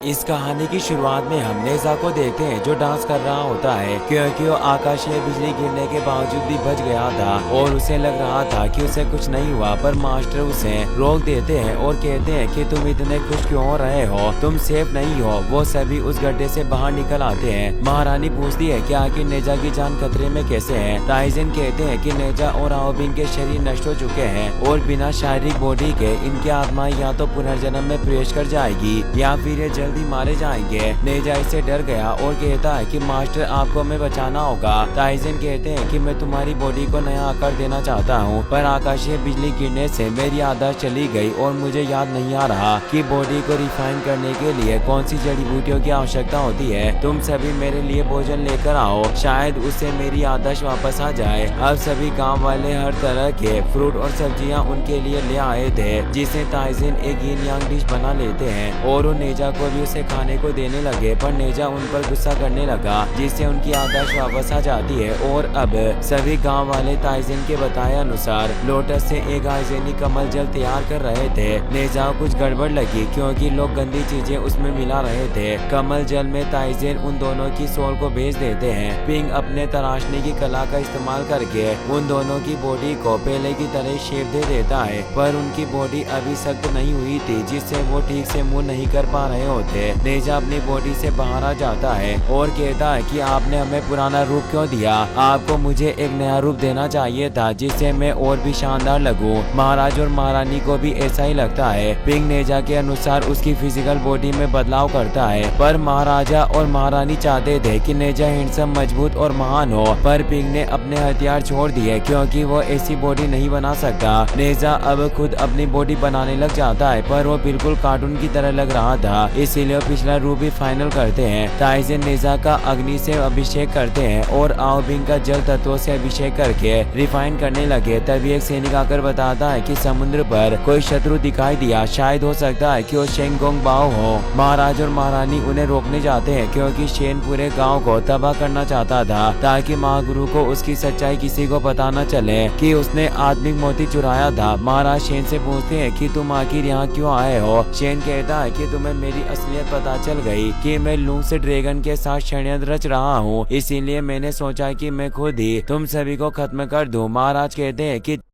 इस कहानी की शुरुआत में हम नेजा को देखते हैं जो डांस कर रहा होता है क्योंकि वो आकाशीय बिजली गिरने के बावजूद भी बच गया था और उसे लग रहा था कि उसे कुछ नहीं हुआ। पर मास्टर उसे रोक देते हैं और कहते हैं कि तुम इतने खुश क्यों हो रहे हो, तुम सेफ नहीं हो। वो सभी उस गड्ढे से बाहर निकल आते हैं। महारानी पूछती है कि आखिर नेजा की जान खतरे में कैसे है। ताइजन कहते हैं कि नेजा और आओबिंग के शरीर नष्ट हो चुके हैं और बिना शारीरिक बॉडी के इनकी आत्माएं या तो पुनर्जन्म में प्रवेश कर जाएगी या फिर ये जल्दी मारे जाएंगे। नेजा इससे डर गया और कहता है कि मास्टर आपको हमें बचाना होगा। ताइजन कहते हैं कि मैं तुम्हारी बॉडी को नया आकार देना चाहता हूँ, पर आकाशीय बिजली गिरने से मेरी याददाश्त चली गई और मुझे याद नहीं आ रहा कि बॉडी को रिफाइन करने के लिए कौन सी जड़ी बूटियों की आवश्यकता होती है। तुम सभी मेरे लिए भोजन लेकर आओ, शायद उससे मेरी याददाश्त वापस आ जाए। अब सभी गाँव वाले हर तरह के फ्रूट और सब्जियाँ उनके लिए ले आए थे, जिसे ताइजन एक यिन यांग डिश बना लेते हैं और वो नेजा को भी उसे खाने को देने लगे। पर नेजा उन पर गुस्सा करने लगा, जिससे उनकी याददाश्त वापस आ जाती है। और अब सभी गांव वाले ताइजन के बताए अनुसार लोटस से एक आइजेनी कमल जल तैयार कर रहे थे। नेजा को कुछ गड़बड़ लगी क्योंकि लोग गंदी चीजें उसमें मिला रहे थे। कमल जल में ताइजन उन दोनों की सोल को भेज देते हैं। पिंग अपने तराशने की कला का इस्तेमाल करके उन दोनों की बॉडी को पहले की तरह शेप दे देता है, पर उनकी बॉडी अभी सख्त नहीं हुई थी, जिससे वो ठीक से मूव नहीं कर पा रहे होते। नेजा अपनी बॉडी से बाहर आ जाता है और कहता है कि आपने हमें पुराना रूप क्यों दिया, आपको मुझे एक नया रूप देना चाहिए था जिससे मैं और भी शानदार लगूं। महाराज और महारानी को भी ऐसा ही लगता है। पिंग नेजा के अनुसार उसकी फिजिकल बॉडी में बदलाव करता है, पर महाराजा और महारानी चाहते थे कि नेजा हैंडसम, मजबूत और महान हो। पर पिंग ने अपने हथियार छोड़ दिए क्योंकि वो ऐसी बॉडी नहीं बना सकता। नेजा अब खुद अपनी बॉडी बनाने लग जाता है, पर वो बिल्कुल कार्टून की तरह लग रहा था, इसीलिए पिछला रूप भी फाइनल करते हैं। ताइजन नेजा का अग्नि से अभिषेक करते हैं और आओबिंग का जल तत्वों से अभिषेक करके रिफाइन करने लगे। तभी एक सैनिक आकर बताता है कि समुद्र पर कोई शत्रु दिखाई दिया, शायद हो सकता है कि वो शेंगोंग बाओ हो। महाराज और महारानी उन्हें रोकने जाते हैं क्योंकि शेन पूरे गाँव को तबाह करना चाहता था, ताकि महागुरु को उसकी सच्चाई किसी को पता न चले कि उसने आत्मिक मोती चुराया था। महाराज शेन से पूछते हैं कि तुम आखिर यहाँ क्यों आए हो। शेन कहता है कि तुम्हें मेरी असलियत पता चल गई कि मैं लूंग से ड्रैगन के साथ षड्यंत्र रच रहा हूँ, इसीलिए मैंने सोचा कि मैं खुद ही तुम सभी को खत्म कर दूं। महाराज कहते हैं कि